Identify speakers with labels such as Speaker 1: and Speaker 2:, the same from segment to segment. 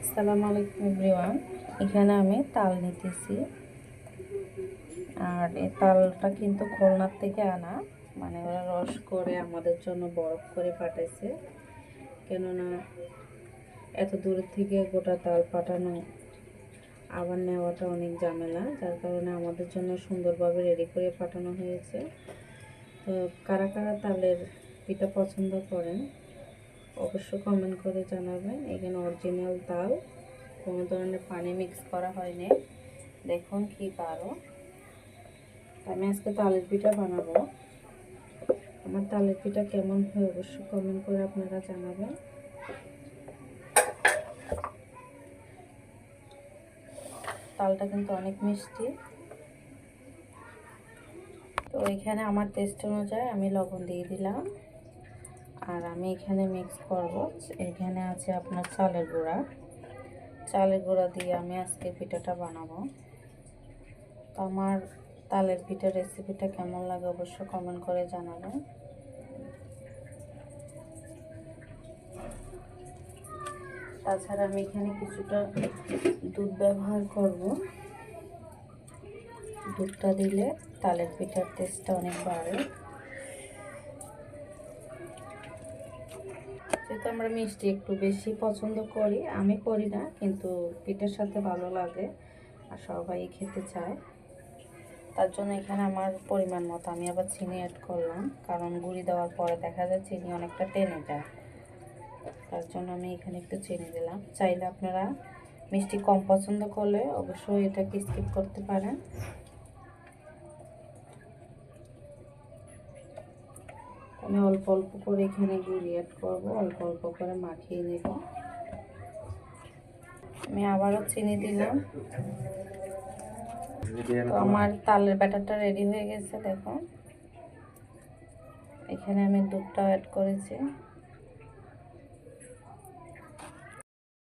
Speaker 1: আসসালামু আলাইকুম এভরিওয়ান। এখানে আমি তাল নিতেছি, আর এই তালটা কিন্তু খুলনার থেকে আনা, মানে ওরা রস করে আমাদের জন্য বরফ করে পাঠাইছে। কেননা এত দূর থেকে গোটা তাল পাঠানো আবার নেওয়াটা অনেক ঝামেলা, যার কারণে আমাদের জন্য সুন্দরভাবে রেডি করে পাঠানো হয়েছে। তো কারা কারা তালের পিঠা পছন্দ করেন অবশ্য কমেন্ট করে জানাবেন। এখানে অরিজিনাল তাল, কোনো ধরনের পানি মিক্স করা হয়নি। দেখুন কি কারো, আমি আজকে তালের পিঠা বানাবো। আমার তালের পিঠা কেমন হয় অবশ্যই কমেন্ট করে আপনারা জানাবেন। তালটা কিন্তু অনেক মিষ্টি। তো এখানে আমার টেস্ট অনুযায়ী আমি লবণ দিয়ে দিলাম, আর আমি এখানে মিক্স করব। এখানে আছে আপনার চালের গুঁড়া দিয়ে আমি আজকে পিঠাটা বানাবো। তো আমার তালের পিঠার রেসিপিটা কেমন লাগে অবশ্যই কমেন্ট করে জানাবেন। তাছাড়া আমি এখানে কিছুটা দুধ ব্যবহার করব। দুধটা দিলে তালের পিঠার টেস্টটা অনেক বাড়ে। যেহেতু আমরা মিষ্টি একটু বেশি পছন্দ করি, আমি করি না, কিন্তু পিঠার সাথে ভালো লাগে আর সবাই খেতে চায়। তার জন্য এখানে আমার পরিমাণ মতো আমি আবার চিনি অ্যাড করলাম, কারণ গুঁড়ি দেওয়ার পরে দেখা যায় চিনি অনেকটা টেনে যায়। তার জন্য আমি এখানে একটু চিনি দিলাম। চাইলে আপনারা মিষ্টি কম পছন্দ করলে অবশ্যই এটাকে স্কিপ করতে পারেন। আমি অল্প অল্প করে এখানে গুঁড়ি অ্যাড করব, অল্প অল্প করে মাখিয়ে নেব। আমি আবারও চিনি দিলাম। তো আমার তালের ব্যাটারটা রেডি হয়ে গেছে। দেখুন এখানে আমি দুধটা অ্যাড করেছি।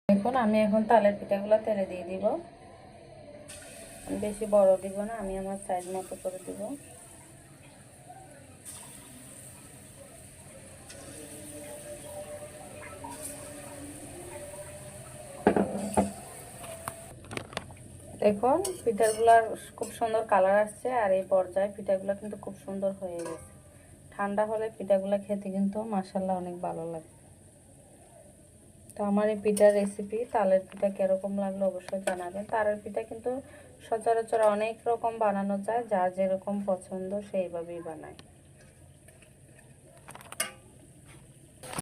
Speaker 1: দেখুন আমি এখন তালের পিঠাগুলো তেলে দিয়ে দিব। বেশি বড় দিব না, আমি আমার সাইজ মতো করে দিব। দেখুন পিঠাগুলার খুব সুন্দর কালার আসছে, আর এই পর্যায়ে পিঠাগুলো কিন্তু খুব সুন্দর হয়ে গেছে। ঠান্ডা হলে পিঠাগুলো খেতে কিন্তু মাশাআল্লাহ অনেক ভালো লাগে। তো আমার এই পিঠার রেসিপি তালের পিঠা কীরকম লাগলো অবশ্যই জানাবেন। তালের পিঠা কিন্তু সচরাচর অনেক রকম বানানো যায়, যার যেরকম পছন্দ সেইভাবেই বানায়।